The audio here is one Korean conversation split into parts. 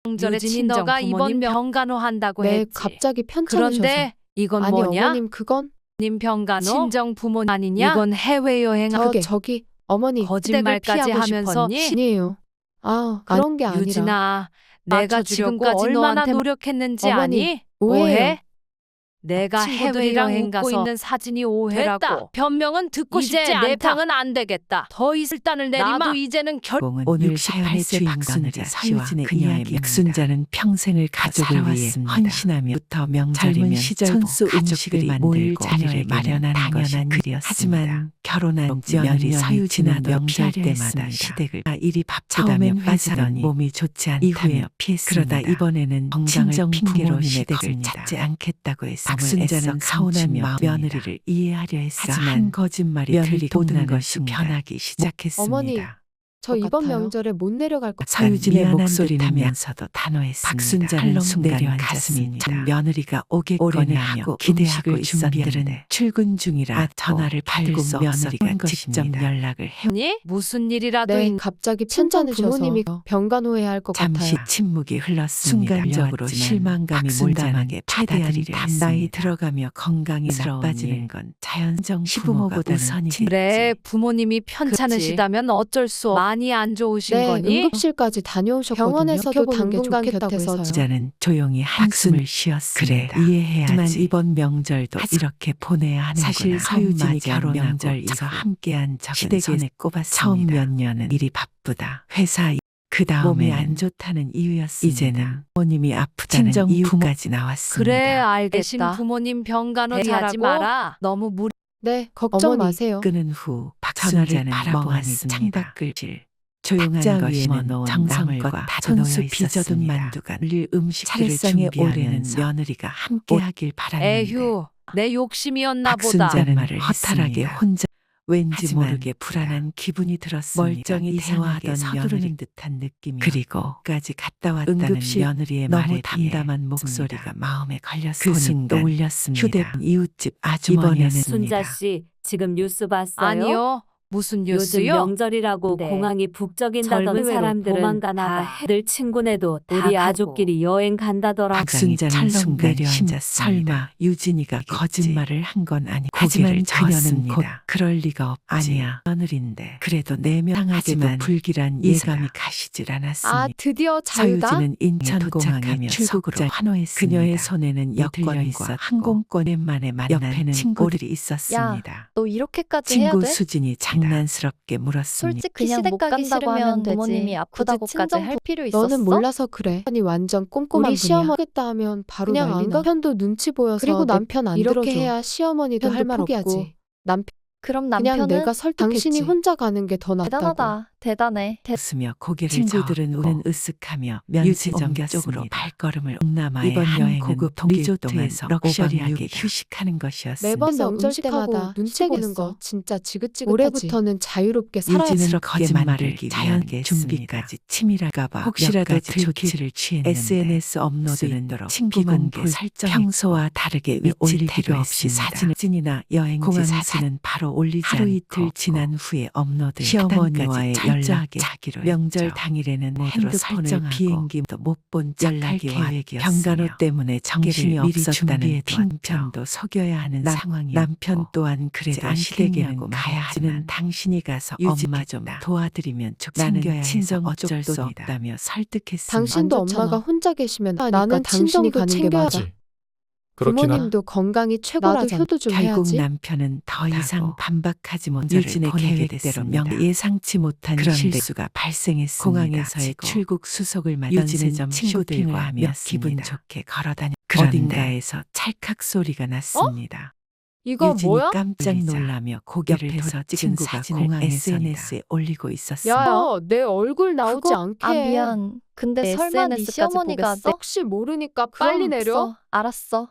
명절에 유진이 너가 부모님 이번 병간호 한다고 네, 했지. 갑자기 편찮으셔서. 그런데 이건 아니 뭐냐? 어머님 그건 님 병간호? 친정 부모 아니냐? 이건 해외여행 저기 어머니 거짓말까지 피하고 하면서 싶었니? 아니에요. 그런 게 아니라. 유진아, 내가 지금까지 얼마나 노력했는지 어머니, 아니? 오해예요. 내가 해외여행 가서 있는 사진이 오해라고. 됐다. 변명은 듣고 싶지 않다. 내 방은 안 되겠다. 더 있을 단을 내리마. 나도 이제는 오늘 사연의 주인공자 서유진의 이야기. 백순자는 평생을 가족을 위해 헌신하며부터 명절이면 손수 음식을 만들고 자리를 마련하는 것이 그렸습니다. 하지만 결혼한 지 며느리 서유진은 명절 때마다 시댁을 일이 바쁘다며 빠지더니 몸이 좋지 않다며 이후에 피했습니다. 그러다 이번에는 건강을 핑계로 시댁을 찾지 않겠다고 했습니다. 박순자는 서운하며 며느리를 이해하려 했으나 한 거짓말이 들리고 모든 것이 변하기 시작했습니다. 어머니, 저 이번 명절에 못 내려갈 것 같아요. 서유진의 목소리는 하면서도 단호했습니다. 박순자는 순간 가슴이 참 며느리가 오겠거니 하고 기대하고 있었는데 출근 중이라 전화를 받을 수 며느리가 직접 연락을 니 무슨 일이라도 네, 갑자기 편찮으셔서 부모님이 병간호해야 할 것 잠시 같아요. 침묵이 흘렀습니다. 순간적으로 실망감이 몰다하게 받아들이려 했습니다. 나이 들어가며 건강이 나빠지는 건 자연적 시부모보다 우선이겠지. 그래, 부모님이 편찮으시다면 어쩔 수 없. 많이 안 좋으신 네, 거니? 응급실까지 다녀오셨거든요. 병원에서도 당분간 곁에서 박순자는 조용히 한숨을 쉬었습니다. 그래, 이해해야지. 하지만 이번 명절도 이렇게 보내야 하는구나. 사실 서유진이 결혼명절에서 함께한 적은 시댁에 꼽았습니다. 처음 몇 년은 일이 바쁘다. 회사 그 다음에 몸이 안 좋다는 이유였습니다. 이제는 부모님이 아프다는 이유까지 나왔습니다. 그래, 알겠다. 부모님 병간호 하지 마라. 너무 무리. 네, 걱정 마세요. 끊은 후 박순자는 멍하니 창밖을 조용한 것이 정성과 손수 빚어둔 만두가 늘 음식들을 준비하는 며느리가 함께하길 바랐는데 에휴, 내 욕심이었나 보다. 박순자는 말을 허탈하게 혼자 왠지 모르게 불안한 기분이 들었습니다. 멀쩡히 대화하던 서두르는 듯한 느낌이 그리고까지 갔다 왔다는 며느리의 말에 담담한 목소리가 마음에 걸렸습니다. 그 순간 울렸습니다. 휴대폰 이웃집 아주머니였습니다. 순자 씨, 지금 뉴스 봤어요? 아니요. 무슨 뉴스요? 요즘 명절이라고 공항이 북적인다던 젊은 사람들은 도망가나 봐. 늘 친구네도 우리 아족끼리 여행 간다더라. 박순자는 순간 심자 설마 유진이가 거짓말을 한 건 아니. 하지만 그녀는 곧 그럴 리가 없지. 아니야, 며느리인데. 그래도 내면하게도 불길한 예감이 가시질 않았습니다. 드디어 자유다. 서유진은 인천공항에 출국자 환호했습니다. 그녀의 손에는 여권과 항공권 오랜만에 만난 옆에는 친구들이 있었습니다. 너 이렇게까지 해야 친구 돼? 수진이 장난스럽게 물었습니다. 솔직히 시댁 가기 싫으면 부모님이 아프다고까지 할 필요 있었어? 너는 몰라서 그래. 아니 완전 꼼꼼한 우리 분이야. 시어머니겠다 하면 바로 그냥 난리 안 나. 가. 편도 눈치 보여서 그리고 남편 안 이렇게 들어줘. 해야 시어머니도 할 말 없고. 남편 그럼 그냥 남편은 내가 설득했지. 당신이 혼자 가는 게 더 낫다고. 대단하다. 대단해. 웃으며 고개를 친구들은 우는 으쓱하며 면세점 쪽으로 발걸음을 옮나마의 이번 여행은 고급 리조트에서 럭셔리하게 휴식하는 것이었습니다. 매번 명절 때마다 눈치 보는 거 진짜 지긋지긋하지. 올해부터는 자유롭게 살아야지. 유진은 거짓말을 자연계 준비까지 치밀할까봐 혹시라도 조치를 취했는데 SNS 업로드는 친구만 볼 설정 평소와 다르게 위치 태도 없이 사진을 찐이나 여행지 사진은 바로 올리지 않고 하루 이틀 지난 후에 업로드 시어머니와의 연락에 자기로 명절 당일에는 핸드폰을 비행기도 못 본 연락이 계획이었으며 병간호 때문에 정신이 없었다는 핑편도 속여야 하는 상황이었고 남편 또한 그래도 시댁에는 가야 하지는 당신이 가서 엄마 좀 도와드리면 나는 친정 어쩔 수 없다며 설득했습니다. 당신도 엄마가 혼자 계시면 나는 당신이 가는 게 맞아. 부모님도 건강이 최고라잖아. 효도 좀 결국 해야지. 남편은 더 이상 반박하지 못해 유진의 계획대로 예상치 못한 실수가 발생했습니다. 공항에서의 출국 수속을 맞은 유진은 친구들과 하며 기분 좋게 걸어다녔 어딘가에서 찰칵 소리가 났습니다. 이거 유진이 뭐야? 깜짝 놀라며 고개를 들어 찍은 사진을 SNS에 올리고 있었습니다. 야, 내 얼굴 나오지 그거? 않게. 아 미안. 근데 설마 네 SNS까지 시어머니가 보겠어? 혹시 모르니까 빨리 내려. 알았어.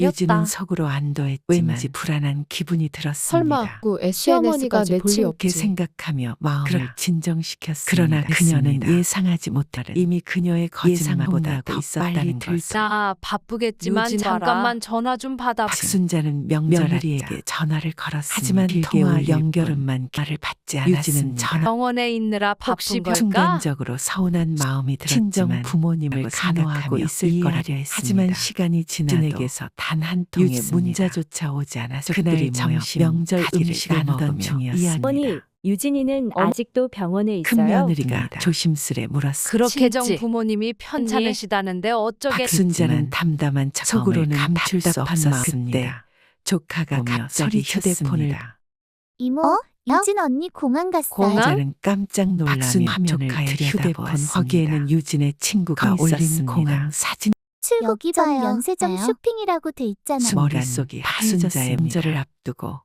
유진은 속으로 안도했지만 왠지 불안한 기분이 들었습니다. 설마 그 시어머니가 내 칠 이렇게 없지. 생각하며 마음을 진정시켰습니다. 그러나 그녀는 예상하지 못하는 이미 그녀의 거짓말보다 더 있었다는 것을. 나 바쁘겠지만 요즘 잠깐만 전화 좀 받아. 박순자는 명절이에게 전화를 걸었습니다. 하지만 통화 연결음만 말을 받지 않았습니다. 유진은 병원에 있느라 바쁜 걸까? 순간적으로 서운한 마음이 들었지만 친정 부모님을 간호하고 있을 거라 했습니다. 하지만 시간이 지나도에게서 단 한 통의 문자조차 오지 않아서 그날 점심 명절 음식을 나누던 중이었습니다. 어머니, 유진이는 아직도 병원에 있어요? 큰 며느리가 조심스레 물었습니다. 그렇게 정 부모님이 편찮으시다는데 어쩌겠지. 박순자는 담담한 척 속으로는 감출 수 없었습니다. 조카가 갑자기 휴대폰을 이모, 유진 언니 공항 갔어요. 공항자는 깜짝 놀라며 조카의 휴대폰 거기에는 유진의 친구가 올린 공항 사진. 여기 봐요. 면세점 쇼핑이라고 돼 있잖아요. 머릿속이 박순자의 명절을 앞두고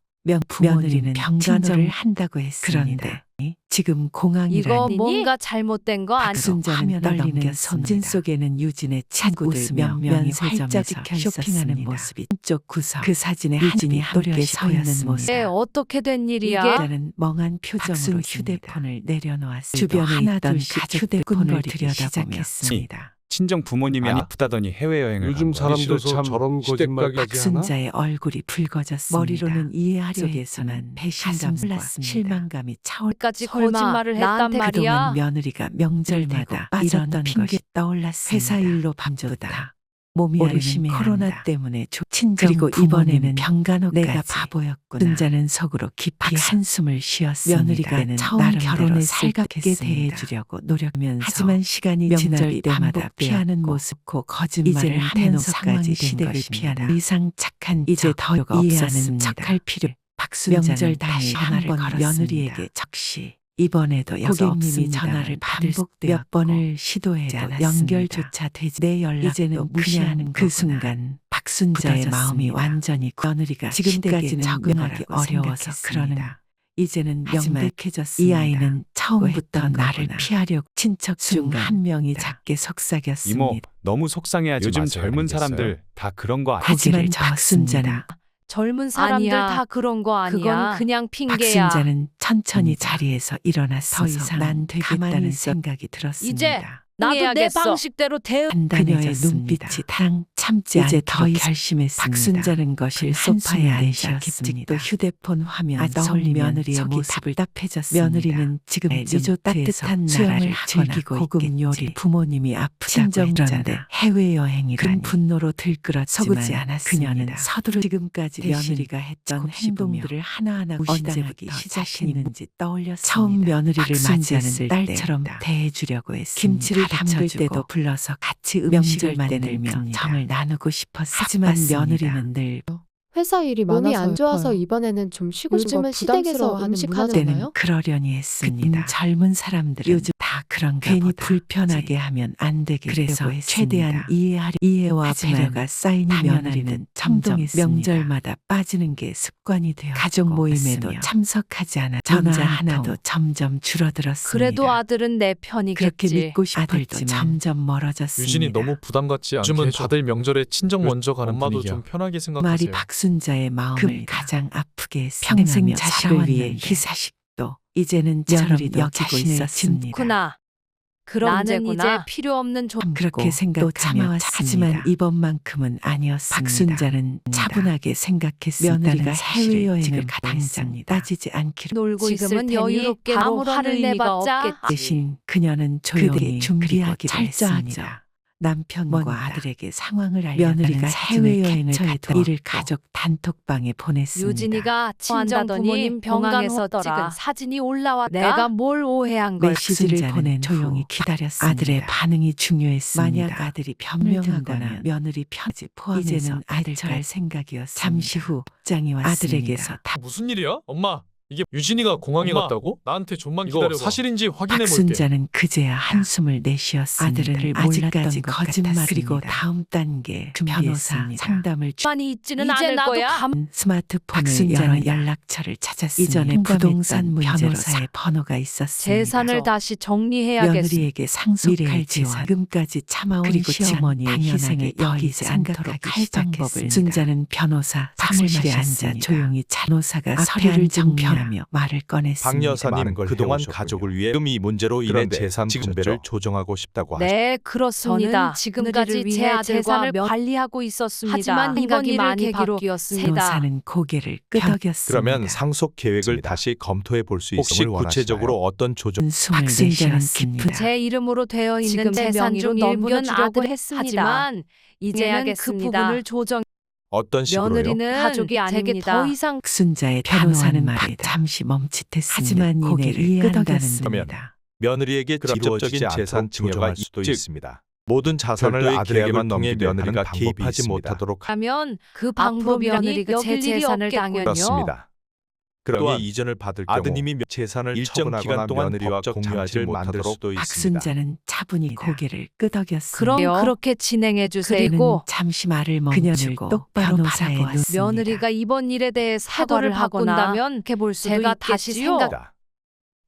며느리는 병간호를 한다고 했습니다. 그런데 지금 공항이라니 이거 뭔가 잘못된 거 아니야? 박순자는 떨리는 손짓 속에는 유진의 친구들 몇 명이 활짝 쇼핑하는 모습이 한쪽 구석 그 사진에 유진이 함께 서 있는 모습. 어떻게 된 일이야? 이게 먹은 표정으로 휴대폰을 내려놓았습니다. 주변에 있던 가족 휴대폰을 들여다보며 친정 부모님이 아프다더니 해외여행을 요즘 사람들 참 저런 거짓말까지 하나? 박순자의 얼굴이 붉어졌습니다. 머리로는 이해하려 해서만 배신감과 실망감이 차올까지 거짓말을 했단 말이야. 그동안 며느리가 명절마다 빠졌던 핑계 떠올랐습니다. 회사 일로 밤보다 몸이 아리는 코로나 때문에 그리고 이번에는 병간호까지. 내가 바보였구나. 순자는 속으로 깊이 한숨을 쉬었습니다. 며느리가 처음 결혼에 살갑게 대해주려고 노력하면서 하지만 시간이 지날 때마다 피하는 모습고 거짓말을 하면서까지 시댁을 피하는 이상 착한 이제 더 이해하는 척할 필요. 박순자는 다시 한번 며느리에게 적시. 이번에도 고객님이 전화를 몇 번을 시도해도 연결조차 되지 내 연락도 이제는 무시하는 그 순간 박순자의 마음이 완전히 며느리가 지금까지는 적응하기 어려워서 그러는가. 이제는 명백해졌습니다. 이 아이는 처음부터 나를 피하려고 친척 중 한 명이 작게 속삭였습니다. 이모, 너무 속상해하지 마세요. 요즘 젊은 사람들 다 그런 거 아니에요? 하지만 박순자는 젊은 사람들 다 그런 거 아니야. 그건 그냥 핑계야. 박순자는 천천히 자리에서 일어나서 더 이상 난 되겠다는 생각이 들었습니다. 이제 나도 내 방식대로 그녀의 눈빛이 당 참지 이제 더 결심했습니다. 박순자는 거실 소파에 앉아 깁직도 휴대폰 화면 떠올린 며느리의 모습을 답해졌습니다. 며느리는 지금 리조트에서 따뜻한 나라를 즐기고 고급 요리 부모님이 아프다고 했는데 해외여행이라니 큰 분노로 들끓었지만 그녀는 서두르 지금까지 며느리가 했던 행동들을 하나하나 언제부터 시작했는지 떠올렸습니다. 처음 며느리를 맞이하는 딸처럼 대해주려고 했습니다. 김치를 담글 때도 불러서 같이 음식을 만들며 정을 나누고 싶었습니다. 하지만 며느리는 늘 회사 일이 몸이 안 좋아서 이번에는 좀 쉬고 싶어 시댁에서 음식하는 때는 그러려니 했습니다. 젊은 사람들은 요즘 다 그런가 괜히 불편하게 하면 안 되게 그래서 최대한 이해와 배려가 쌓인 며느리는 점점 명절마다 빠지는 게 습관이 되어 가족 모임에도 참석하지 않아 전화 하나도 점점 줄어들었습니다. 그래도 아들은 내 편이겠지. 그렇게 믿고 싶은 아들도 점점 멀어졌습니다. 유진이 너무 부담 갖지 않게 요즘은 다들 명절에 친정 먼저 가는 엄마도 분위기야. 좀 편하게 생각하세요. 말이 박순자의 마음을 가장 아프게 했습니다. 평생 자식을 위해 희사식도 이제는 며느리도 여기고 있었습니다. 나는 이제 필요 없는 그렇게 생각하며 하지만 이번만큼은 아니었습니다. 박순자는 차분하게 생각했습니다. 며느리가 해외여행을 당장 따지지 않기로 놀고 지금은 여유롭게 아무런 화를 내봤자 대신 그녀는 조용히 준비하기로 했습니다. 남편과 아들에게 상황을 알려 며느리가 해외여행을 갔다 이를 가족 단톡방에 보냈습니다. 유진이가 친정 부모님 병강에서 찍은 사진이 올라왔다. 내가 뭘 오해한 걸까? 메시지를 보낸 조용히 기다렸습니다. 아들의 반응이 중요했습니다. 만약 아들이 변명하거나 며느리 편지 포함해서 이제는 아들 잘 생각이었습니다. 잠시 후 장이 왔습니다. 아들에게서 무슨 일이야? 엄마, 이게 유진이가 공항에 갔다고? 나한테 좀만 기다려봐. 이거 사실인지 확인해볼게. 박순자는 그제야 한숨을 내쉬었습니다. 아들은 아직까지 거짓말 그리고 다음 단계 변호사 상담을 많이 있지는 이제 않을 나도 거야. 스마트폰을 열어 연락처를 찾았습니다. 이전에 부동산 문제로사의 번호가 있었습니다. 재산을 다시 정리해야겠어. 며느리에게 상속할 지금까지 참아온 그리고 시어머니의 희생에 여기지 않도록 할 방법을 순자는 변호사 사무실에 앉아 조용히 변호사가 서류를 정리하며 말을 꺼냈습니다. 박 여사님 그동안 가족을 위해 이 문제로 인해 재산 분배를 조정하고 싶다고 하셨습니다. 네, 그렇습니다. 지금까지 제 재산을 관리하고 있었습니다. 하지만 이번 일을 계기로 변호사는 고개를 끄덕였습니다. 그러면 상속 계획을 다시 검토해 볼 수 있음을 원하시나요? 구체적으로 어떤 조정? 박순자는 깊은 제 이름으로 되어 있는 재산 중 일부는 아들 했습니다. 하지만 이제야겠습니다. 그 부분을 조정. 어떤 식으로요? 며느리는 가족이 아닙니다. 더 이상 박순자의 변호사는 말에 잠시 멈칫했습니다. 하지만 고개를 끄덕였습니다. 며느리에게 직접적인 재산 증여가 수도 있습니다. 모든 자산을 아들에게만 넘기되 며느리가 개입하지 못하도록 하면 그 방법이 며느리가 제 재산을 당연히요. 그렇습니다. 그러니 이전을 받을 경우 아드님이 재산을 일정 기간 동안 며느리와 공유하지 못하도록 수도 있습니다. 박순자는 차분히 고개를 끄덕였습니다. 그럼 그렇게 진행해 주세요. 잠시 말을 멈추고 똑바로 바라보았습니다. 며느리가 이번 일에 대해 사과를 바꾼다면 해볼 수도 제가 다시 생각.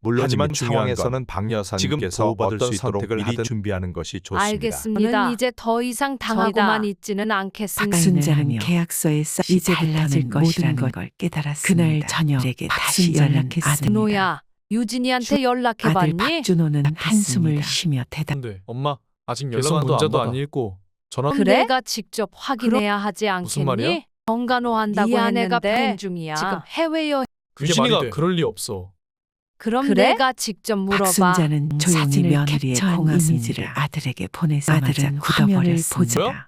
물론 하지만 상황에서는 박 여사님께서 어떤 선택을 미리 준비하는 것이 좋습니다. 알겠습니다. 저는 이제 더 이상 당하고만 있지는 않겠습니다. 박순자는 계약서에 이제 달라질 것이라는 걸 깨달았습니다. 그날 저녁에게 다시 연락했습니다. 노야, 유진이한테 연락해봤니? 아들 박준호는 한숨을 쉬며 대답. 근데 엄마 아직 연락 문자도 안 읽고 전화. 그래? 내가 직접 확인해야 하지 않겠니? 무슨 말이야? 정간호한다고 아내가 불행 중이야. 지금 해외여행. 유진이가 그럴 리 없어. 그럼 내가 직접 물어봐. 박순자는 조용히 며느리의 공항 이미지를 아들에게 보내자마자 아들은 화면을 보자.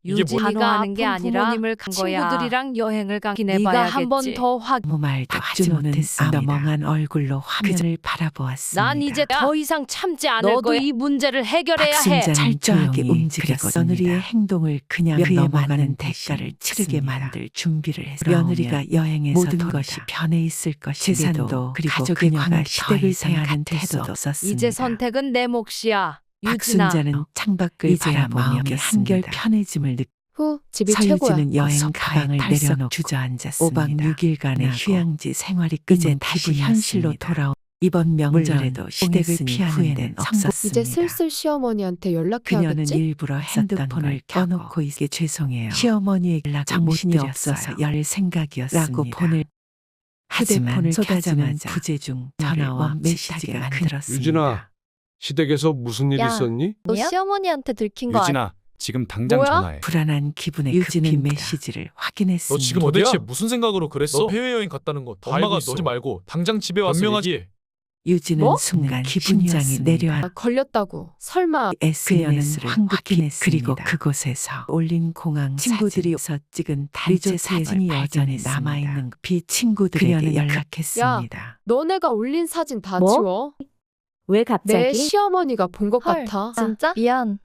유진이가 하는 게 아니라 부모님을 간 거야. 친구들이랑 여행을 가긴 해봐야겠지. 네가 한 번 더 아무 말도 하지 못했습니다. 멍한 얼굴로 화면을 바라보았습니다. 난 이제 더 이상 참지 않을 거야. 너도 이 문제를 해결해야 해. 철저하게 움직였고 며느리의 행동을 그냥 넘어가는 대가를 치르게 만들 준비를 했습니다. 며느리가 여행에서 모든 것이 변해 있을 것인데도 재산도 그리고 그녀가 시댁을 대하는 태도도 없었습니다. 이제 선택은 내 몫이야. 박순자는 창밖을 바라보며 한결 편해짐을 후, 집이 최고야. 서유진은 여행 가방을 내려놓고 주저앉았습니다. 5박 6일간의 휴양지 생활이 이제 다시 현실로 돌아온 이번 명절에도 시댁을 피하는 데는 없었습니다. 이제 슬슬 시어머니한테 연락해야겠지? 그녀는 일부러 핸드폰을 켜놓고 있게 죄송해요. 시어머니에게 연락 정신이 없어서 열 생각이었습니다. 라고 폰을 휴대폰을 켜자마자 부재 중 전화와 메시지가 만들었습니다. 유진아, 시댁에서 무슨 일 있었니? 너 시어머니한테 들킨 거 아니야? 유진아, 지금 당장 뭐야? 전화해. 불안한 기분에 유진은 메시지를 확인했습니다. 너 지금 도대체 무슨 생각으로 그랬어? 너 해외여행 갔다는 거 다 엄마가 너지 말고 당장 집에 와서 변명하지. 유진은 순간 기분장이 내려앉아 걸렸다고. 설마 SNS를 확인했습니다. 그리고 그곳에서 올린 공항 친구들이 서 찍은 단체 사진이 여전히 남아있는 비친구들에게 연락했습니다. 너네가 올린 사진 다 뭐? 지워. 왜 갑자기? 내 시어머니가 본 것 헐, 같아. 진짜? 미안.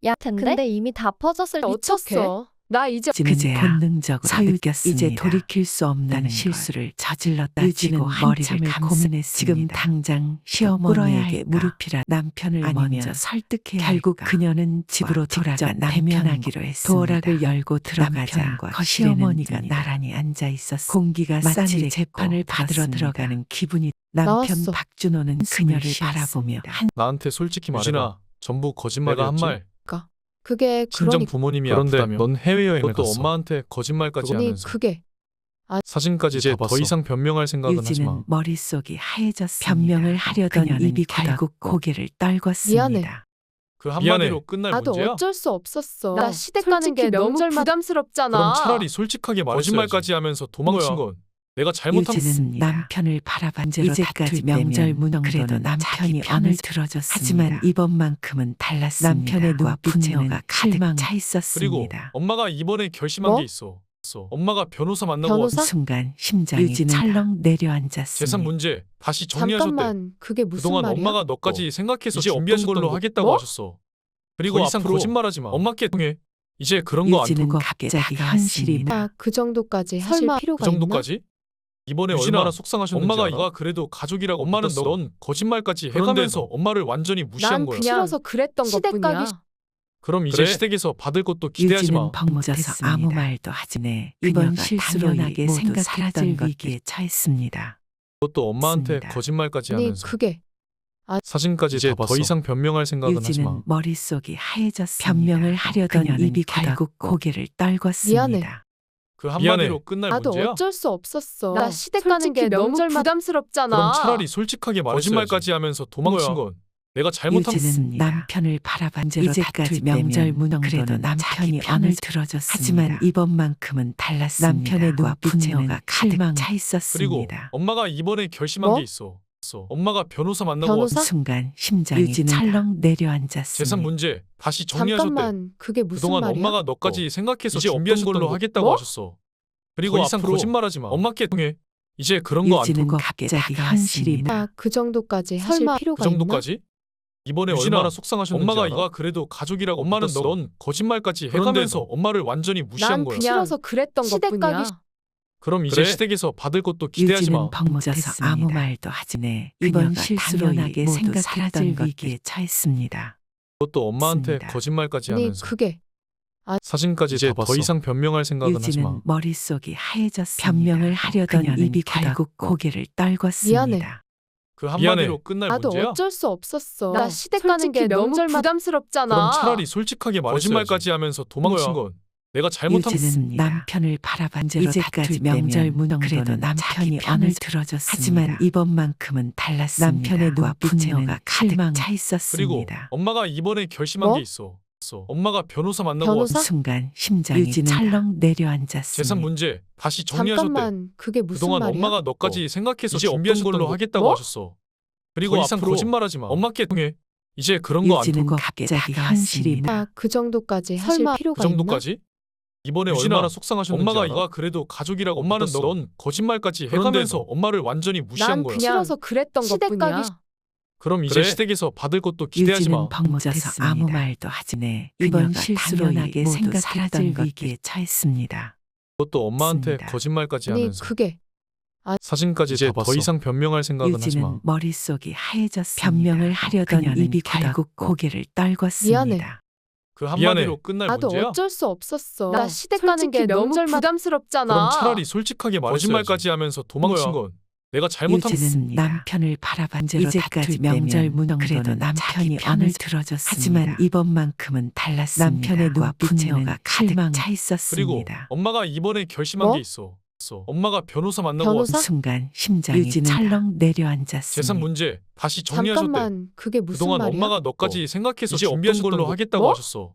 야, 근데 이미 다 퍼졌을 어쩌겠어. 나 이제 그제야 본능적으로 느꼈습니다. 이제 돌이킬 수 없는 실수를 저질렀다. 유진은 머리를 고민했습니다. 지금 당장 시어머니에게 무릎이라 남편을 먼저 설득해야 결국 그녀는 집으로 돌아가 대면하기로 했습니다. 도어락을 열고 들어가자 시어머니가 나란히 앉아 있었습니다. 공기가 마치 재판을 받으러 들어가는 기분이 남편 나왔어. 박준호는 그녀를 바라보며 나한테 솔직히 말해봐. 유진아, 전부 거짓말이었지? 내가 한 말. 그게 친정 그러니까 부모님이 아프다며. 넌 해외여행을 갔어. 엄마한테 거짓말까지 아니 하면서. 그게 사진까지 이제 더 이상 변명할 생각은 하지 마. 유진은 머릿속이 하얘졌습니다. 변명을 하려던 입이 결국 고개를 떨궜습니다. 미안해. 그 한마디로 끝날 나도 문제야? 어쩔 수 없었어. 야, 나 시댁 가는 게 너무 부담스럽잖아. 그럼 차라리 솔직하게 말했어야지. 거짓말까지 하면서 도망친 건 내가 잘못한 유진은 남편을 바라본 채로 이제까지 명절 문정 그래도 남편이 편을 들어줬습니다. 하지만 이번만큼은 달랐습니다. 남편의 눈빛에는 가득 차 있었습니다. 그리고 엄마가 이번에 결심한 게 있어. 엄마가 변호사 만나고 변호사? 순간 심장이 유진은 찰렁 내려앉았습니다. 재산 문제 다시 정리하셨대. 잠깐만, 그게 무슨 그동안 말이야? 엄마가 너까지 생각해서 이제 준비하셨던 걸로 하겠다고 하셨어. 그리고 앞으로 거짓말하지 마. 엄마께 통해. 이제 그런 거 안 유진은 통해. 갑자기 현실이 그 정도까지 하실 필요가 그 정도까지? 이번에 유진아, 얼마나 속상하셨는지 엄마가 알아? 이가 그래도 가족이라고 엄마는 넌 거짓말까지 해가면서 엄마를 완전히 무시한 난 거야. 그냥 싫어서 그랬던 것뿐이야. 그럼 이제 시댁에서 받을 것도 기대하지 마. 유진은 벙쪄서 아무 말도 하지 네. 이번 실수로 이게 생각했던 위기에 처했습니다. 그것도 엄마한테 맞습니다. 거짓말까지 아니 하면서 그게 사진까지 이제 더 이상 변명할 생각은 하지 마. 유진은 머릿속이 하얘졌습니다. 변명을 하려던 입이 결국 고개를 떨궜습니다. 미안해. 그 한마디로 끝날 나도 문제야? 어쩔 수 없었어. 나 시댁 가는 게 너무 부담스럽잖아. 그럼 차라리 솔직하게 거짓말까지 하면서 도망친 건 내가 잘못한 유진은 남편을 바라본 채로 이제까지 명절 문형그래도 남편이 편을 들어줬습니다. 하지만 이번만큼은 달랐습니다. 남편의 눈빛에는 칼망 차 그리고 있었습니다. 엄마가 이번에 결심한 뭐? 게 있어. 엄마가 변호사 만나고 변호사? 순간 심장이 유진은 찰렁 내려앉았습니다. 재산 문제 다시 정리하셨대. 잠깐만 그게 무슨 그동안 말이야? 엄마가 너까지 생각해서 이제 준비하셨던 없던 걸로 거. 하겠다고 뭐? 하셨어. 그리고 더 이상 앞으로 거짓말하지 마. 엄마께 통해. 이제 그런 거 안 유진은 통해. 갑자기 현실이 아, 그 정도까지 하실 설마 필요가 그 정도까지? 이번에 유진아, 얼마나 속상하셨는지 엄마가 알아? 이가 그래도 가족이라고 엄마는 믿었어. 넌 거짓말까지 그런데도. 해가면서 엄마를 완전히 무시한 난 거야. 그냥 싫어서 그랬던 시댁 것뿐이야. 가기 그럼 이제 그래? 시댁에서 받을 것도 기대하지 마. 유진은 벙쪄서 아무 말도 하지 네. 이번 실수로 이게 생각했던 위기에 처했습니다. 그것도 엄마한테 맞습니다. 거짓말까지 아니 하면서 그게 사진까지 이제 더 이상 변명할 생각은 하지 마. 유진은 머릿속이 하얘졌습니다. 변명을 하려던 입이 결국 고개를 떨궜습니다. 미안해. 그 한마디로 끝날 나도 문제야? 어쩔 수 없었어. 나 나 시댁 가는 게 솔직히 너무 명절만- 부담스럽잖아. 그럼 차라리 솔직하게 거짓말까지 하면서 도망친 건 내가 잘못한 유진은 남편을 바라본 채로 이제까지 명절 문형그래도 남편이 편을 들어줬습니다. 하지만 이번만큼은 달랐습니다. 남편의 눈빛에는 칼망 차 그리고 있었습니다. 엄마가 이번에 결심한 뭐? 게 있어. 엄마가 변호사 만나고 변호사? 순간 심장이 찰렁 내려앉았습니다. 재산 문제 다시 정리하셨대. 잠깐만 그게 무슨 그동안 말이야? 엄마가 너까지 생각해서 이제 준비하셨던 없던 걸로 거. 하겠다고 뭐? 하셨어. 그리고 더 이상 앞으로 거짓말하지 마. 엄마께 통해. 이제 그런 거 안 유진은 통해. 갑자기 현실이 아, 그 정도까지 하실 설마 필요가 그 정도까지? 이번에 유진아, 얼마나 속상하셨는지 엄마가 알아? 이가 그래도 가족이라고 엄마는 믿었어. 넌 거짓말까지 그런데도. 해가면서 엄마를 완전히 무시한 난 거야. 그냥 싫어서 그랬던 시댁 것뿐이야. 가기 그럼 이제 그래? 시댁에서 받을 것도 기대하지 마. 유진은 벙쪄서 아무 말도 하지 네. 이번 실수로 당연하게 생각했던 위기에 처했습니다. 그것도 엄마한테 맞습니다. 거짓말까지 아니 하면서 그게 사진까지 이제 더 이상 변명할 생각은 하지 마. 유진은 머릿속이 하얘졌습니다. 변명을 하려던 입이 결국 고개를 떨궜습니다. 미안해. 그 한마디로 끝날 나도 문제야? 어쩔 수 없었어. 나 나 시댁 가는 게 솔직히 너무 명절만- 부담스럽잖아. 그럼 차라리 솔직하게 거짓말까지 하면서 도망친 건 내가 잘못한 유진은 남편을 바라본 채로 이제까지 명절 문형그래도 남편이 편을 들어줬습니다. 하지만 이번만큼은 달랐습니다. 남편의 눈빛에는 칼망 차 그리고 있었습니다. 엄마가 이번에 결심한 뭐? 게 있어. 엄마가 변호사 만나고 변호사? 순간 심장이 찰렁 내려앉았습니다. 재산 문제 다시 정리하셨대. 잠깐만 그게 무슨 그동안 말이야? 엄마가 너까지 생각해서 이제 준비하셨던 없던 걸로 거. 하겠다고 뭐? 하셨어.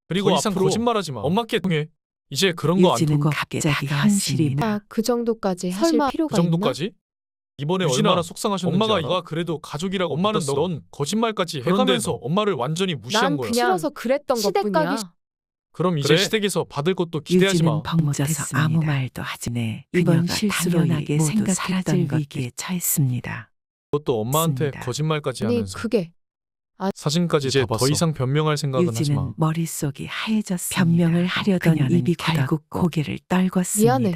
그리고 더 이상 앞으로 거짓말하지 마. 엄마께 통해. 이제 그런 거 안 유진은 통해. 갑자기 현실이 아, 그 정도까지 하실 설마 필요가 그 정도까지? 이번에 유진아, 얼마나 속상하셨는지 엄마가 이가 그래도 가족이라고 엄마는 믿었어. 넌 거짓말까지 그런데도. 해가면서 엄마를 완전히 있나? 무시한 난 거야. 그냥 싫어서 그랬던 시댁 것뿐이야. 가기 그럼 이제 그래? 시댁에서 받을 것도 기대하지 마. 유진은 벙쪄서 아무 말도 하지 네. 이번 실수로 당연하게 생각했던 위기에 처했습니다. 그것도 엄마한테 맞습니다. 거짓말까지 아니 하면서 그게 사진까지 이제 더 이상 변명할 생각은 하지 유진은 마. 머릿속이 하얘졌습니다. 변명을 하려던 입이 결국 고개를 떨궜습니다. 미안해.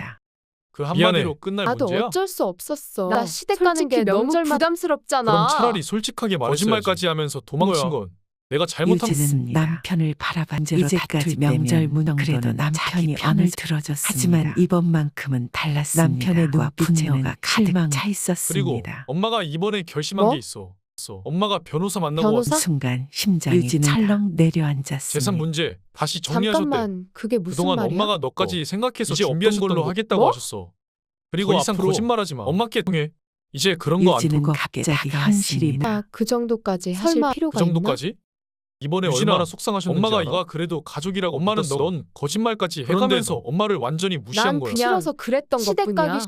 그 한마디로 끝날 나도 문제야? 어쩔 수 없었어. 나 나 시댁 가는 게 솔직히 너무 명절만- 부담스럽잖아. 그럼 차라리 솔직하게 거짓말까지 하면서 도망친 건 내가 잘못한 유진은 남편을 바라본 채로 이제까지 명절 문형그래도 남편이 편을 들어줬습니다. 하지만 이번만큼은 달랐습니다. 남편의 눈빛에는 칼망 차 그리고 있었습니다. 엄마가 이번에 결심한 뭐? 게 있어. 엄마가 변호사 만나고 변호사? 순간 심장이 찰렁 내려앉았습니다. 재산 문제 다시 정리하셨대. 잠깐만 그게 무슨 그동안 말이야? 엄마가 너까지 생각해서 이제 준비하셨던 없던 걸로 거. 하겠다고 뭐? 하셨어. 그리고 더 이상 앞으로 거짓말하지 마. 엄마께 통해. 이제 그런 거 안 유진은 통해. 갑자기 현실이 아, 그 정도까지 하실 설마 필요가 그 정도까지? 이번에 유진아, 얼마나 속상하셨는지 엄마가 알아? 이가 그래도 가족이라고 엄마는 믿었어. 넌 거짓말까지 그런데도. 해가면서 엄마를 완전히 있나? 무시한 난 거야. 그냥 싫어서 그랬던 시댁 것뿐이야. 가기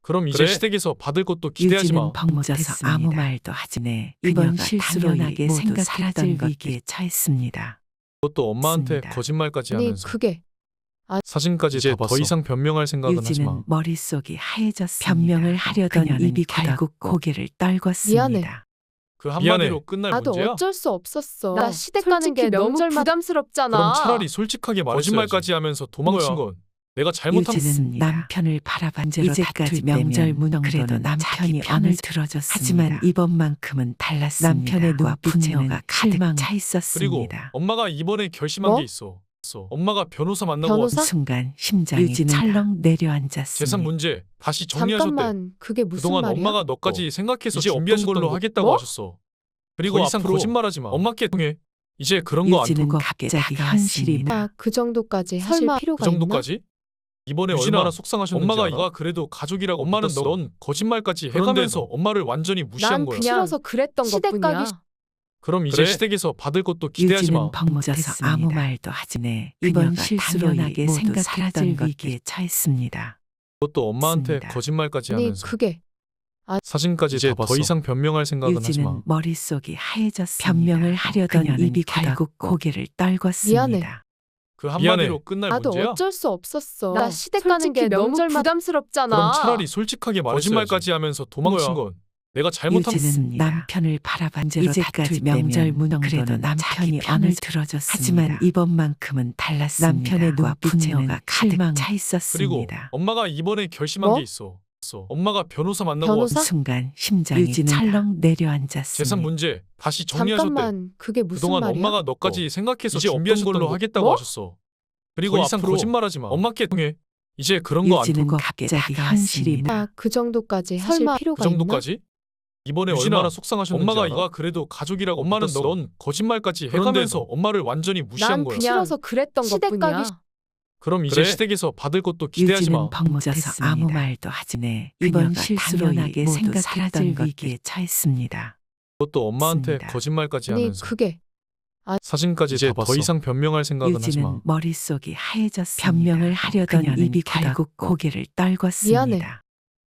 그럼 이제 그래? 시댁에서 받을 것도 기대하지 마. 유진은 벙쪄서 아무 말도 하지 네. 이번 실수로 당연하게 생각했던 위기에 처했습니다. 그것도 엄마한테 맞습니다. 거짓말까지 아니 하면서 그게 사진까지 이제 더 이상 변명할 생각은 하지 마. 유진은 머릿속이 하얘졌습니다. 변명을 하려던 입이 결국 고개를 떨궜습니다. 미안해. 그 한마디로 끝날 나도 문제야? 어쩔 수 없었어. 나 나 시댁 가는 게 솔직히 너무 명절만- 부담스럽잖아. 그럼 차라리 솔직하게 거짓말까지 하면서 도망친 건 내가 잘못한 유진은 남편을 바라본 채로 이제까지 명절 무능그래도 남편이 편을 들어줬습니다. 하지만 이번만큼은 달랐습니다. 남편의 눈빛에가 가득 차 그리고 있었습니다. 엄마가 이번에 결심한 뭐? 게 있어. 엄마가 변호사 만나고 변호사? 순간 심장이 유진은 철렁 내려앉았습니다. 재산 문제 다시 정리하셨대. 잠깐만, 그게 무슨 그동안 말이야? 엄마가 너까지 생각해서 이제 준비하셨던 걸로 거. 하겠다고 뭐? 하셨어. 그리고 더 이상 앞으로 거짓말하지 마. 엄마께 통해. 이제 그런 거 안 유진은 통해. 갑자기 현실이 아, 그 정도까지 하실 설마 필요가 그 정도까지? 이번에 유진아, 얼마나 속상하셨는지 엄마가 알아? 이가 그래도 가족이라고 엄마는 믿었어. 넌 거짓말까지 해가면서 엄마를 완전히 있나? 무시한 난 거야. 그냥 싫어서 그랬던 것뿐이야. 그럼 이제 그래? 시댁에서 받을 것도 기대하지 마. 유진은 벙쪄서 아무 말도 하지 네. 이번 실수로 인하게 생각했던 위기에 처했습니다. 그것도 엄마한테 맞습니다. 거짓말까지 아니, 하면서 그게 사진까지 이제 다 더 봤어. 이상 변명할 생각은 하지 마. 유진은 머릿속이 하얘졌습니다. 변명을 하려던 입이 결국 고개를 떨궜습니다. 미안해. 그 한마디로 끝날 나도 문제야? 어쩔 수 없었어. 나 나 시댁 가는 게 솔직히 너무 명절만- 부담스럽잖아. 그럼 차라리 솔직하게 거짓말까지 하면서 도망친 건 내가 잘못한 유진은 남편을 바라본 채로 이제까지 명절 무능그래도 남편이 편을 들어줬습니다. 하지만 이번만큼은 달랐습니다. 남편의 눈빛에가 가득 차 그리고 있었습니다. 엄마가 이번에 결심한 뭐? 게 있어. 엄마가 변호사 만나고 변호사? 순간 심장이 철렁 내려앉았습니다. 재산 문제 다시 정리하셨대. 잠깐만, 그게 무슨 그동안 말이야? 엄마가 너까지 생각해서 이제 준비하셨던 없던 걸로 거. 하겠다고 뭐? 하셨어. 그리고 더 이상 앞으로 거짓말하지 마. 엄마께 통해. 이제 그런 거 안 유진은 통해. 갑자기 현실이 아, 그 정도까지 하실 그 필요가 있나? 정도까지? 이번에 유진아, 얼마나 속상하셨는지 엄마가 알아? 이가 그래도 가족이라고 엄마는 믿었어. 넌 거짓말까지 해가면서 엄마를 완전히 무시한 난 거야. 그냥 싫어서 그랬던 시댁 것뿐이야. 가기 그럼 이제 그래? 시댁에서 받을 것도 기대하지 마. 유진은 벙쪄서 아무 말도 하지 네. 이번 실수로 인하게 생각했던 위기에 처했습니다. 그것도 엄마한테 맞습니다. 거짓말까지 아니, 하면서 그게 사진까지 이제 다 더 봤어. 이상 변명할 생각은 하지 마. 유진은 머릿속이 하얘졌습니다. 변명을 하려던 입이 결국 고개를 떨궜습니다. 미안해.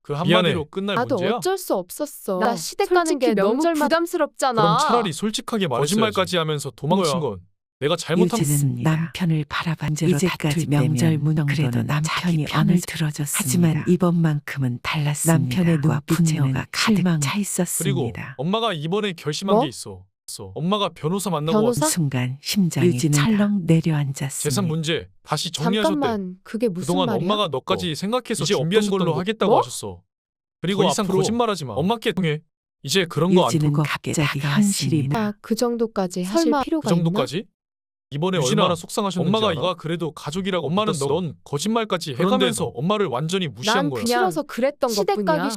그 한마디로 끝날 나도 문제야? 어쩔 수 없었어. 나 나 시댁 가는 게 솔직히 너무 명절만- 부담스럽잖아. 그럼 차라리 솔직하게 거짓말까지 하면서 도망친 건 내가 잘못한 유진은 남편을 바라본 채로 이제까지 명절 무능그래도 남편이 편을 들어줬습니다. 하지만 이번만큼은 달랐습니다. 남편의 눈빛에가 가득 차 그리고 있었습니다. 엄마가 이번에 결심한 뭐? 게 있어. 엄마가 변호사 만나고 변호사? 순간 심장이 철렁 내려앉았습니다. 재산 문제 다시 정리하셨대. 잠깐만, 그게 무슨 그동안 말이야? 엄마가 너까지 생각해서 이제 준비하셨던 없던 걸로 거. 하겠다고 뭐? 하셨어. 그리고 더 이상 앞으로 거짓말하지 마. 엄마께 통해. 이제 그런 거 안 유진은 통해. 갑자기 현실이 아, 그 정도까지 하실 그 필요가 정도까지? 이번에 유진아, 얼마나 속상하셨는지 엄마가 알아? 이가 그래도 가족이라고 엄마는 믿었어. 넌 거짓말까지 그런데도 해가면서 엄마를 완전히 무시한 난 거야. 그냥 싫어서 그랬던 시댁 것뿐이야. 가기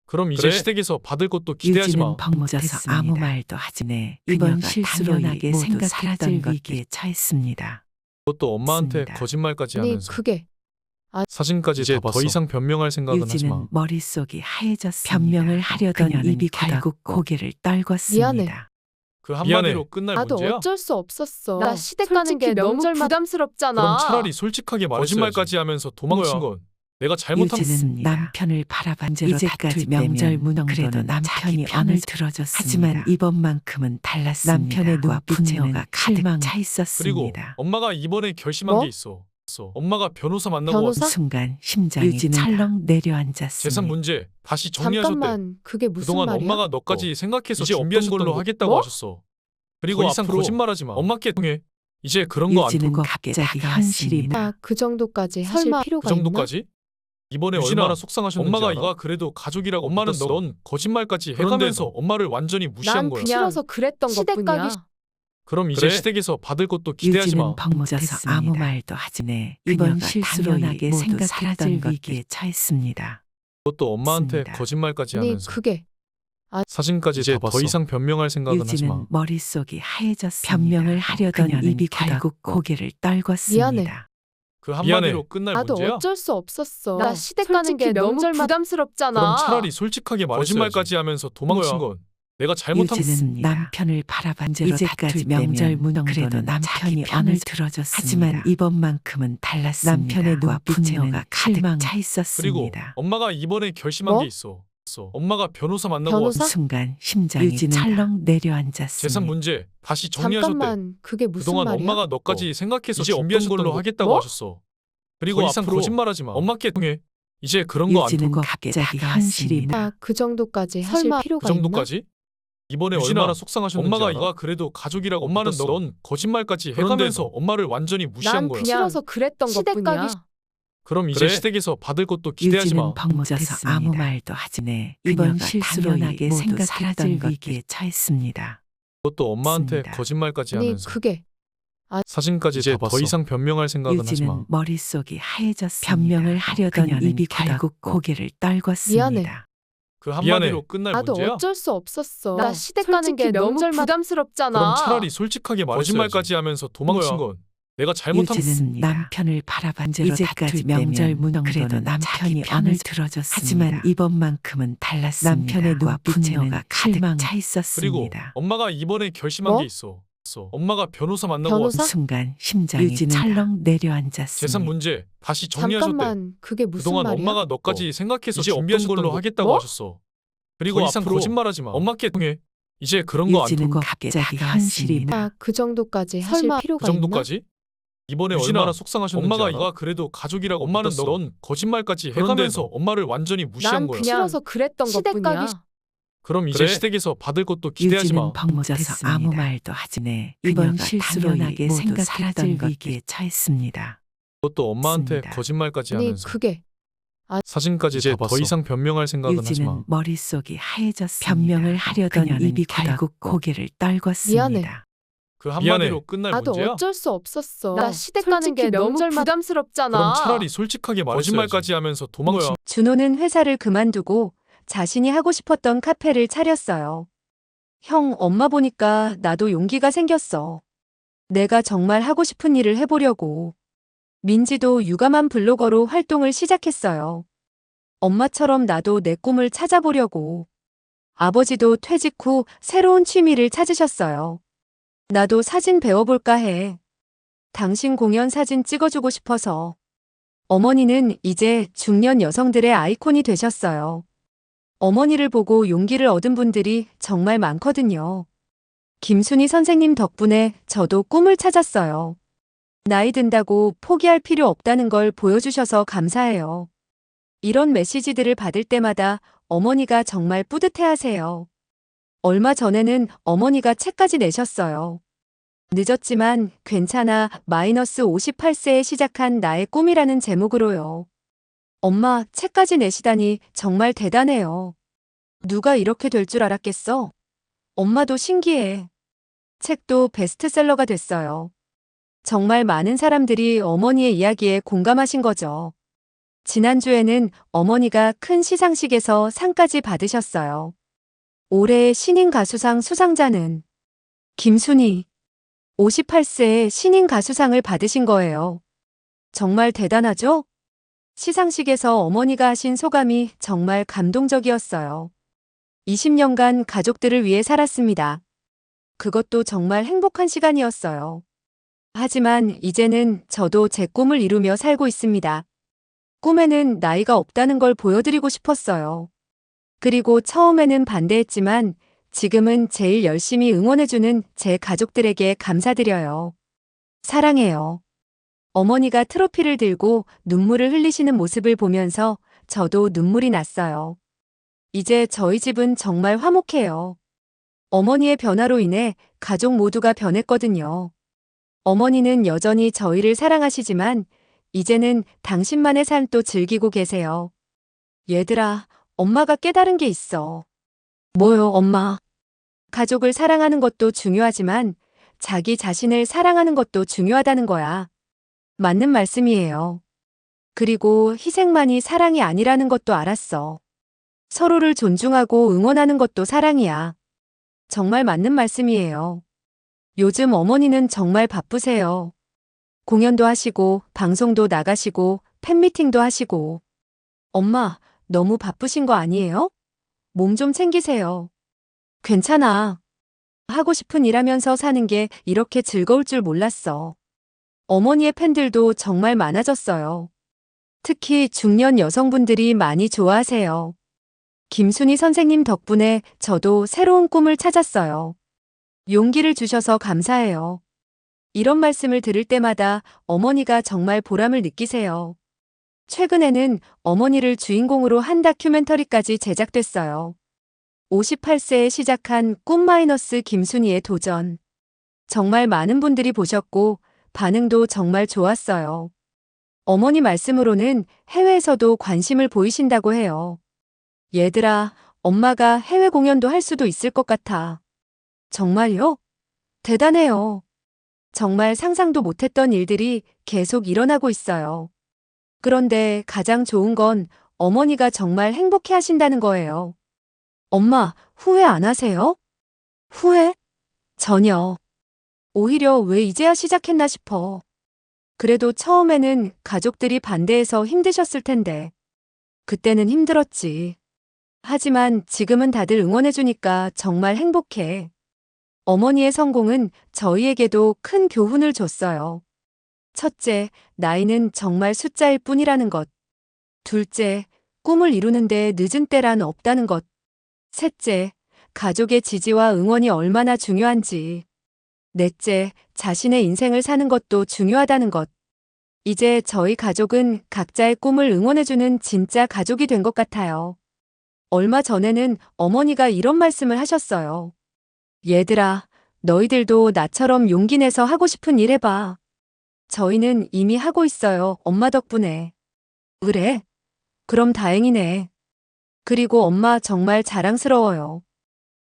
그럼 이제 그래? 시댁에서 받을 것도 기대하지 마. 유진은 벙쪄서 아무 말도 하지 네. 이번 실수로 인하게 생각했던 위기에 처했습니다. 그것도 엄마한테 맞습니다. 거짓말까지 아니, 하면서 그게 사진까지 이제 다 더 봤어. 이상 변명할 생각은 하지 마. 유진은 머릿속이 하얘졌습니다. 변명을 하려던 입이 결국 고개를 떨궜습니다. 미안해. 그 한마디로 끝날 나도 문제야? 어쩔 수 없었어. 나 나 시댁 가는 게 솔직히 너무 명절만- 부담스럽잖아. 그럼 차라리 솔직하게 거짓말까지 하면서 도망친 건 내가 잘못한 유진은 남편을 바라본 채로 이제까지 명절 무능그래도 남편이 편을 들어줬습니다. 하지만 이번만큼은 달랐습니다. 남편의 눈빛에가 가득 차 그리고 있었습니다. 엄마가 이번에 결심한 뭐? 게 있어. 엄마가 변호사 만나고 변호사? 순간 심장이 철렁 내려앉았습니다. 재산 문제 다시 정리하셨대. 잠깐만, 그게 무슨 그동안 말이야? 엄마가 너까지 생각해서 이제 준비하셨던 없던 걸로 거. 하겠다고 뭐? 하셨어. 그리고 더 이상 앞으로 거짓말하지 마. 엄마께 통해. 이제 그런 거 안 유진은 통해. 갑자기 현실이 아, 그 정도까지 하실 설마 필요가 그 정도까지? 이번에 유진아, 얼마나 속상하셨는지 엄마가 알아? 이가 그래도 가족이라고 엄마는 믿었어. 넌 거짓말까지 그런데도 해가면서 엄마를 완전히 있나? 무시한 난 거야. 그냥 싫어서 그랬던 시댁 것뿐이야. 가기 그럼 이제 그래? 시댁에서 받을 것도 기대하지 마. 유진은 벙쪄서 아무 말도 하지 네. 이번 실수로 인하게 생각했던 위기에 처했습니다. 그것도 엄마한테 맞습니다. 거짓말까지 아니, 하면서 그게 사진까지 이제 다 더 봤어. 이상 변명할 생각은 하지 유진은 마. 머릿속이 하얘졌습니다. 변명을 하려던 입이 결국 고개를 떨궜습니다. 미안해. 그 한마디로 끝날 나도 문제야? 어쩔 수 없었어. 나 나 시댁 가는 게 솔직히 너무 명절만- 부담스럽잖아. 그럼 차라리 솔직하게 거짓말까지 하면서 도망친 건 내가 잘못한 유진은 남편을 바라본 채로 이제까지 명절 무능그래도 남편이 편을 들어줬습니다. 하지만 이번만큼은 달랐습니다. 남편의 눈빛에가 가득 차 그리고 있었습니다. 엄마가 이번에 결심한 뭐? 게 있어. 엄마가 변호사 만나고 변호사? 순간 심장이 철렁 내려앉았습니다. 재산 문제 다시 정리하셨대. 잠깐만, 그게 무슨 그동안 말이야? 엄마가 너까지 생각해서 이제 준비하셨던 없던 걸로 거. 하겠다고 뭐? 하셨어. 그리고 더 이상 앞으로 거짓말하지 마. 엄마께 통해. 이제 그런 거 안 유진은 통해. 갑자기 현실이 아, 그 정도까지 하실 설마 필요가 그 정도까지? 이번에 유진아, 얼마나 속상하셨는지 엄마가 알아? 이가 그래도 가족이라고 엄마는 믿었어. 넌 거짓말까지 그런데도 해가면서 엄마를 완전히 무시한 난 거야. 그냥 싫어서 그랬던 시댁 것뿐이야. 가기 그럼 이제 시댁에서 받을 것도 기대하지 마. 유진은 벙쪄서 아무 말도 하지 네. 이번 실수로 당연하게 생각했던 위기에 처했습니다. 그것도 엄마한테 맞습니다. 거짓말까지 아니 하면서. 그게 사진까지 이제 더 이상 변명할 생각은 하지 마. 유진은 머릿속이 하얘졌습니다. 변명을 하려던 입이 결국 고개를 떨궜습니다. 미안해. 그 한마디로 끝날 나도 문제야? 어쩔 수 없었어. 나 시댁 솔직히 가는 게 너무 명절만- 부담스럽잖아. 그럼 차라리 솔직하게 거짓말까지 하면서 도망친 건 내가 잘못한 유진은 남편을 바라본 채로 이제까지 명절 문정도는 남편이 언을 들어줬습니다. 하지만 이번만큼은 달랐습니다. 남편의 눈빛에는 가득 차 그리고 있었습니다. 엄마가 이번에 결심한 뭐? 게 있어. 엄마가 변호사 만나고 변호사? 와서 순간 심장이 철렁 내려앉았습니다. 재산 문제 다시 정리하셨대. 잠깐만 그게 무슨 그동안 말이야? 엄마가 너까지 생각해서 이제 준비하셨던 없던 걸로 거. 하겠다고 뭐? 하셨어. 그리고 더 이상 앞으로 거짓말하지 마. 엄마께 통해. 이제 그런 거 안 유진은 통해. 갑자기 현실이 아, 그 정도까지 하실 설마 필요가 그 정도까지? 이번에 유진아, 얼마나 속상하셨는지 엄마가 알아? 그래도 가족이라고 엄마는 믿었어. 넌 거짓말까지 그런데 해가면서 엄마를 완전히 무시한 난 거야. 그냥 싫어서 그랬던 시댁 것뿐이야. 가기 그럼 이제 그래. 시댁에서 받을 것도 기대하지 유진은 마. 벙쪄서 아무 말도 하지 네. 이번 실수로 당연하게 생각했던 위기에 처했습니다. 그것도 엄마한테 맞습니다. 거짓말까지 아니 하면서 그게 사진까지 이제 더 이상 변명할 생각은 하지 마. 유진은 머릿속이 하얘졌습니다. 변명을 하려던 입이 결국 고개를 떨궜습니다. 미안해. 그 한마디로 끝날 나도 문제야? 어쩔 수 없었어. 나 시댁 솔직히 가는 게 너무 명절만- 부담스럽잖아. 그럼 차라리 솔직하게 거짓말까지 하면서 도망쳐. 준호는 회사를 그만두고 자신이 하고 싶었던 카페를 차렸어요. 형, 엄마 보니까 나도 용기가 생겼어. 내가 정말 하고 싶은 일을 해보려고. 민지도 유감한 블로거로 활동을 시작했어요. 엄마처럼 나도 내 꿈을 찾아보려고. 아버지도 퇴직 후 새로운 취미를 찾으셨어요. 나도 사진 배워볼까 해. 당신 공연 사진 찍어주고 싶어서. 어머니는 이제 중년 여성들의 아이콘이 되셨어요. 어머니를 보고 용기를 얻은 분들이 정말 많거든요. 김순희 선생님 덕분에 저도 꿈을 찾았어요. 나이 든다고 포기할 필요 없다는 걸 보여주셔서 감사해요. 이런 메시지들을 받을 때마다 어머니가 정말 뿌듯해하세요. 얼마 전에는 어머니가 책까지 내셨어요. 늦었지만 괜찮아 마이너스 58세에 시작한 나의 꿈이라는 제목으로요. 엄마, 책까지 내시다니 정말 대단해요. 누가 이렇게 될 줄 알았겠어? 엄마도 신기해. 책도 베스트셀러가 됐어요. 정말 많은 사람들이 어머니의 이야기에 공감하신 거죠. 지난주에는 어머니가 큰 시상식에서 상까지 받으셨어요. 올해의 신인 가수상 수상자는 김순희. 58세에 신인 가수상을 받으신 거예요. 정말 대단하죠? 시상식에서 어머니가 하신 소감이 정말 감동적이었어요. 20년간 가족들을 위해 살았습니다. 그것도 정말 행복한 시간이었어요. 하지만 이제는 저도 제 꿈을 이루며 살고 있습니다. 꿈에는 나이가 없다는 걸 보여드리고 싶었어요. 그리고 처음에는 반대했지만 지금은 제일 열심히 응원해주는 제 가족들에게 감사드려요. 사랑해요. 어머니가 트로피를 들고 눈물을 흘리시는 모습을 보면서 저도 눈물이 났어요. 이제 저희 집은 정말 화목해요. 어머니의 변화로 인해 가족 모두가 변했거든요. 어머니는 여전히 저희를 사랑하시지만 이제는 당신만의 삶도 즐기고 계세요. 얘들아, 엄마가 깨달은 게 있어. 뭐요, 엄마? 가족을 사랑하는 것도 중요하지만 자기 자신을 사랑하는 것도 중요하다는 거야. 맞는 말씀이에요. 그리고 희생만이 사랑이 아니라는 것도 알았어. 서로를 존중하고 응원하는 것도 사랑이야. 정말 맞는 말씀이에요. 요즘 어머니는 정말 바쁘세요. 공연도 하시고, 방송도 나가시고, 팬미팅도 하시고. 엄마, 너무 바쁘신 거 아니에요? 몸 좀 챙기세요. 괜찮아. 하고 싶은 일 하면서 사는 게 이렇게 즐거울 줄 몰랐어. 어머니의 팬들도 정말 많아졌어요. 특히 중년 여성분들이 많이 좋아하세요. 김순희 선생님 덕분에 저도 새로운 꿈을 찾았어요. 용기를 주셔서 감사해요. 이런 말씀을 들을 때마다 어머니가 정말 보람을 느끼세요. 최근에는 어머니를 주인공으로 한 다큐멘터리까지 제작됐어요. 58세에 시작한 꿈 마이너스 김순희의 도전. 정말 많은 분들이 보셨고 반응도 정말 좋았어요. 어머니 말씀으로는 해외에서도 관심을 보이신다고 해요. 얘들아, 엄마가 해외 공연도 할 수도 있을 것 같아. 정말요? 대단해요. 정말 상상도 못했던 일들이 계속 일어나고 있어요. 그런데 가장 좋은 건 어머니가 정말 행복해 하신다는 거예요. 엄마, 후회 안 하세요? 후회? 전혀. 오히려 왜 이제야 시작했나 싶어. 그래도 처음에는 가족들이 반대해서 힘드셨을 텐데. 그때는 힘들었지. 하지만 지금은 다들 응원해주니까 정말 행복해. 어머니의 성공은 저희에게도 큰 교훈을 줬어요. 첫째, 나이는 정말 숫자일 뿐이라는 것. 둘째, 꿈을 이루는데 늦은 때란 없다는 것. 셋째, 가족의 지지와 응원이 얼마나 중요한지. 넷째, 자신의 인생을 사는 것도 중요하다는 것. 이제 저희 가족은 각자의 꿈을 응원해주는 진짜 가족이 된 것 같아요. 얼마 전에는 어머니가 이런 말씀을 하셨어요. 얘들아, 너희들도 나처럼 용기 내서 하고 싶은 일 해봐. 저희는 이미 하고 있어요, 엄마 덕분에. 그래? 그럼 다행이네. 그리고 엄마 정말 자랑스러워요.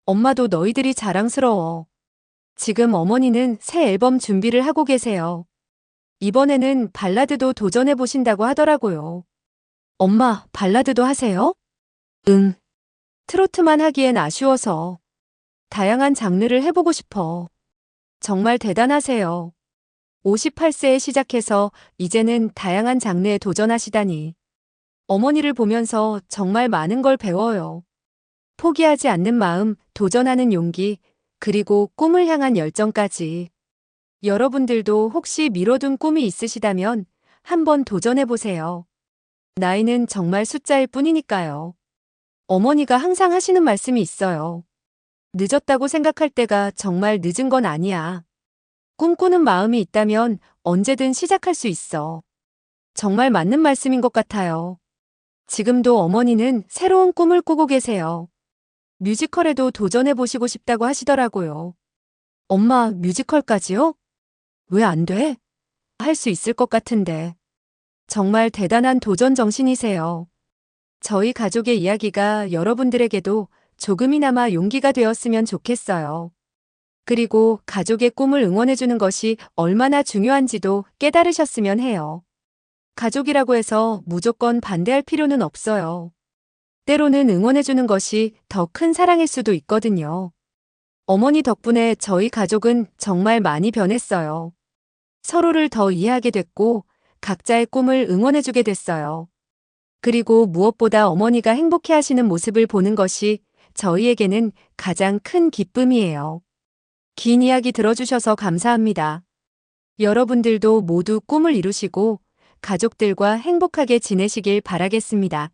엄마도 너희들이 자랑스러워. 지금 어머니는 새 앨범 준비를 하고 계세요. 이번에는 발라드도 도전해 보신다고 하더라고요. 엄마, 발라드도 하세요? 응. 트로트만 하기엔 아쉬워서. 다양한 장르를 해보고 싶어. 정말 대단하세요. 58세에 시작해서 이제는 다양한 장르에 도전하시다니. 어머니를 보면서 정말 많은 걸 배워요. 포기하지 않는 마음, 도전하는 용기, 그리고 꿈을 향한 열정까지. 여러분들도 혹시 미뤄둔 꿈이 있으시다면 한번 도전해보세요. 나이는 정말 숫자일 뿐이니까요. 어머니가 항상 하시는 말씀이 있어요. 늦었다고 생각할 때가 정말 늦은 건 아니야. 꿈꾸는 마음이 있다면 언제든 시작할 수 있어. 정말 맞는 말씀인 것 같아요. 지금도 어머니는 새로운 꿈을 꾸고 계세요. 뮤지컬에도 도전해보시고 싶다고 하시더라고요. 엄마, 뮤지컬까지요? 왜 안 돼? 할 수 있을 것 같은데. 정말 대단한 도전 정신이세요. 저희 가족의 이야기가 여러분들에게도 조금이나마 용기가 되었으면 좋겠어요. 그리고 가족의 꿈을 응원해주는 것이 얼마나 중요한지도 깨달으셨으면 해요. 가족이라고 해서 무조건 반대할 필요는 없어요. 때로는 응원해주는 것이 더 큰 사랑일 수도 있거든요. 어머니 덕분에 저희 가족은 정말 많이 변했어요. 서로를 더 이해하게 됐고 각자의 꿈을 응원해주게 됐어요. 그리고 무엇보다 어머니가 행복해 하시는 모습을 보는 것이 저희에게는 가장 큰 기쁨이에요. 긴 이야기 들어주셔서 감사합니다. 여러분들도 모두 꿈을 이루시고 가족들과 행복하게 지내시길 바라겠습니다.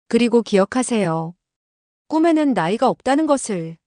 그리고 기억하세요. 꿈에는 나이가 없다는 것을.